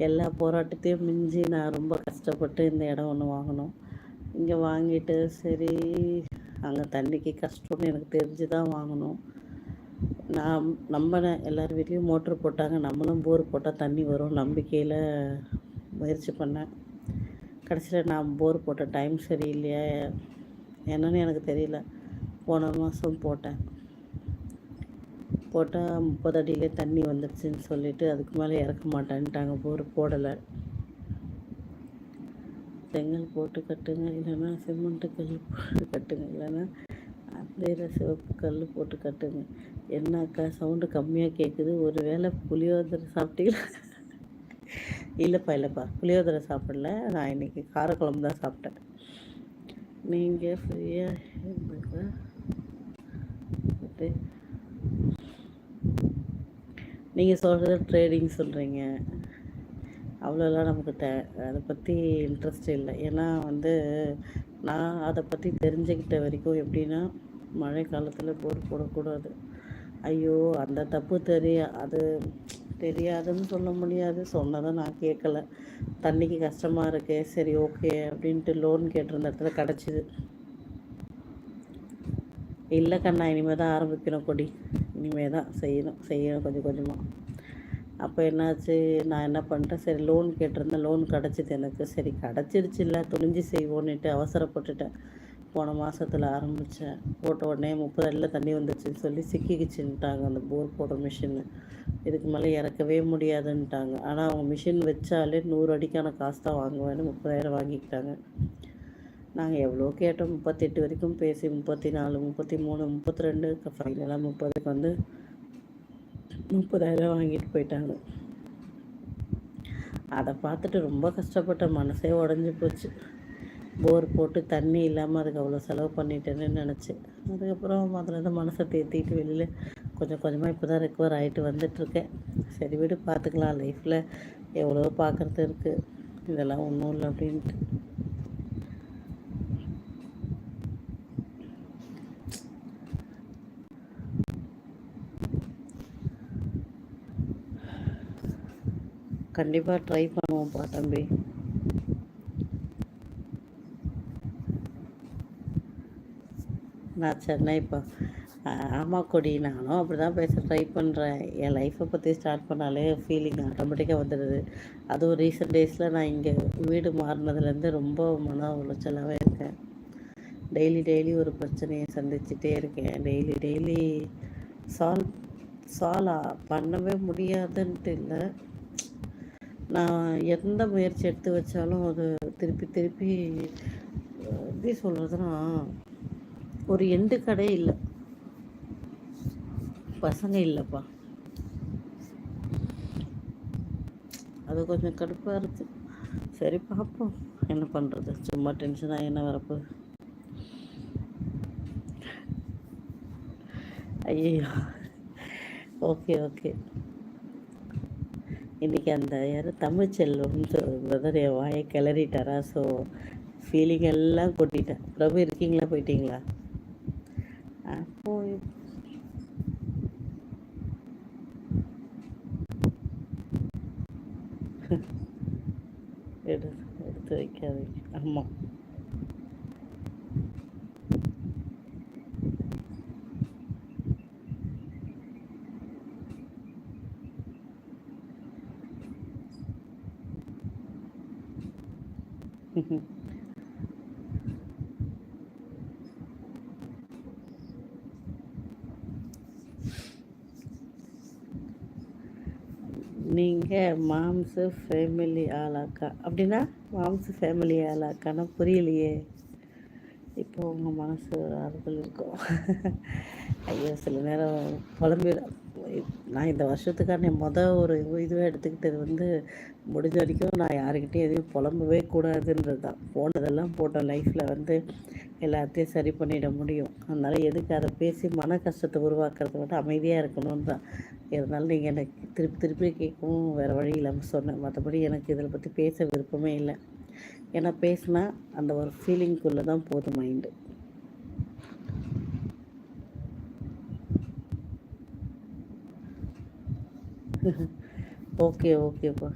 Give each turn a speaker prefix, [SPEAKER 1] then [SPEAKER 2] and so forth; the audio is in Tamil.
[SPEAKER 1] எல்லா போராட்டத்தையும் மிஞ்சி நான் ரொம்ப கஷ்டப்பட்டு இந்த இடம் ஒன்று வாங்கினோம். இங்கே வாங்கிட்டு சரி அங்கே தண்ணிக்கு கஷ்டம்னு எனக்கு தெரிஞ்சு தான் வாங்கினோம். நான் நம்பினேன், எல்லார் வீட்லேயும் மோட்ரு போட்டாங்க, நம்மளும் போர் போட்டால் தண்ணி வரும் நம்பிக்கையில் முயற்சி பண்ணேன். கடைசியில் நான் போர் போட்ட டைம் சரியில்லையா என்னன்னு எனக்கு தெரியல. போன மாதம் போட்டால் 30 அடியிலே தண்ணி வந்துடுச்சுன்னு சொல்லிவிட்டு அதுக்கு மேலே இறக்க மாட்டேன்ட்டாங்க. போர் போடலை. செங்கல் போட்டு கட்டுங்க, இல்லைன்னா சிமெண்ட்டு கல் போட்டு கட்டுங்க, இல்லைன்னா அப்படியே சிவப்பு கல் போட்டு கட்டுங்க. என்னக்கா சவுண்டு கம்மியாக கேட்குது? ஒரு வேளை புளியோதரை சாப்பிட்டீங்களா? இல்லைப்பா புளியோதரை சாப்பிடல, நான் இன்றைக்கி காரக்குழம்பு தான் சாப்பிட்டேன். நீங்கள் ஃப்ரீயாக இருந்தாக்கா நீங்கள் சொல்கிறது ட்ரேடிங் சொல்கிறீங்க, அவ்வளோலாம் நமக்கு அதை பற்றி இன்ட்ரெஸ்ட் இல்லை. ஏன்னா நான் அதை பற்றி தெரிஞ்சுக்கிட்ட வரைக்கும் எப்படின்னா, மழை காலத்தில் போர் போடக்கூடாது. ஐயோ அந்த தப்பு அது தெரியாதுன்னு சொல்ல முடியாது, சொன்னதை நான் கேட்கல. தண்ணிக்கு கஷ்டமாக இருக்கு, சரி ஓகே அப்படின்ட்டு லோன் கேட்டிருந்த இடத்துல கிடச்சிது. இல்லை கண்ணா, இனிமேல் தான் ஆரம்பிக்கணும் கொடி, இனிமேல் தான் செய்யணும் கொஞ்சம் கொஞ்சமாக. அப்போ என்னாச்சு, நான் என்ன பண்ணிட்டேன், சரி லோன் கேட்டிருந்தேன், லோன் கிடச்சிது எனக்கு. சரி கிடச்சிருச்சு, இல்லை துணிஞ்சு செய்வோன்னுட்டு அவசரப்பட்டுட்டேன். போன மாதத்தில் ஆரம்பித்தேன், போட்ட உடனே 30 அடியில் தண்ணி வந்துச்சுன்னு சொல்லி சிக்கிக்கிச்சுன்ட்டாங்க அந்த போர் போடுற மிஷின்னு. இதுக்கு மேலே இறக்கவே முடியாதுன்ட்டாங்க. ஆனால் அவங்க மிஷின் வச்சாலே 100 அடிக்கான காசு தான் வாங்குவேன்னு 30,000 வாங்கிக்கிட்டாங்க. நாங்கள் எவ்வளோ கேட்டோம், 38 வரைக்கும் பேசி 34, 33, 32 ஃபைனலாக 30க்கு 30,000 வாங்கிட்டு போயிட்டாங்க. அதை பார்த்துட்டு ரொம்ப கஷ்டப்பட்ட மனசே உடஞ்சி போச்சு. போர் போட்டு தண்ணி இல்லாமல் அதுக்கு அவ்வளோ செலவு பண்ணிட்டேன்னு நினச்சி, அதுக்கப்புறம் அதுலேருந்து மனசை தேற்றிட்டு வெளியில் கொஞ்சம் கொஞ்சமாக இப்போ தான் ரெக்கவர் ஆகிட்டு வந்துட்டுருக்கேன். சரி விடு, பார்த்துக்கலாம், லைஃப்பில் எவ்வளோ பார்க்குறது இருக்குது, இதெல்லாம் ஒன்றும் இல்லை அப்படின்ட்டு. கண்டிப்பாக ட்ரை பண்ணுவோம்ப்பா தம்பி. நான் சென்னைப்பா. ஆமாம் கொடி, நானும் அப்படி தான் பேச ட்ரை பண்ணுறேன். என் லைஃப்பை பற்றி ஸ்டார்ட் பண்ணாலே ஃபீலிங் ஆட்டோமேட்டிக்காக வந்துடுது. அதுவும் ரீசெண்ட் டேஸில் நான் இங்கே வீடு மாறினதுலேருந்து ரொம்ப மன உளைச்சலாகவே இருக்கேன். டெய்லி ஒரு பிரச்சனையை சந்திச்சுட்டே இருக்கேன். டெய்லி சால்வ் பண்ணவே முடியாதுன்ட்டு இல்லை, நான் எந்த முயற்சி எடுத்து வச்சாலும் அது திருப்பி எப்படி சொல்கிறதுனா, ஒரு எண்டு கடை இல்லை, பசங்க இல்லைப்பா, அது கொஞ்சம் கடுப்பாக இருக்குது. சரி பார்ப்போம், என்ன பண்ணுறது, சும்மா டென்ஷனாக என்ன வரப்போ. ஐயோ ஓகே. இன்றைக்கி அந்த யார் தமிழ்ச்செல்வம்னு பிரதர் என் வாயை கிளறிட்டாரா, ஸோ ஃபீலிங் எல்லாம் கொட்டிட்டேன். பிரபு இருக்கீங்களா, போயிட்டீங்களா? போய் எடுத்து வைக்காதீங்க. ஆமாம், நீங்கள் மாம்சு ஃபேமிலி ஆளாக்கா அப்படின்னா, மாம்சு ஃபேமிலி ஆளாக்கானா புரியலையே. இப்போ உங்கள் மனசு ஆறுதல் இருக்கும். ஐயோ சில நேரம் புலம்பிடும். நான் இந்த வருஷத்துக்கான ஒரு இதுவே எடுத்துக்கிட்டது முடிஞ்ச வரைக்கும் நான் யாருக்கிட்டையும் எதையும் புலம்பவே கூடாதுன்றது தான். போனதெல்லாம் போட்டோம், லைஃப்பில் எல்லாத்தையும் சரி பண்ணிட முடியும். அதனால் எதுக்கு அதை பேசி மன கஷ்டத்தை உருவாக்குறத விட அமைதியாக இருக்கணும்னு தான். இருந்தாலும் நீங்கள் எனக்கு திருப்பி கேட்கவும் வேறு வழி இல்லாமல் சொன்னேன். மற்றபடி எனக்கு இதில் பற்றி பேச விருப்பமே இல்லை. ஏன்னா பேசினா அந்த ஒரு ஃபீலிங்குள்ளே தான் போதும் மைண்டு. ஓகேப்பா.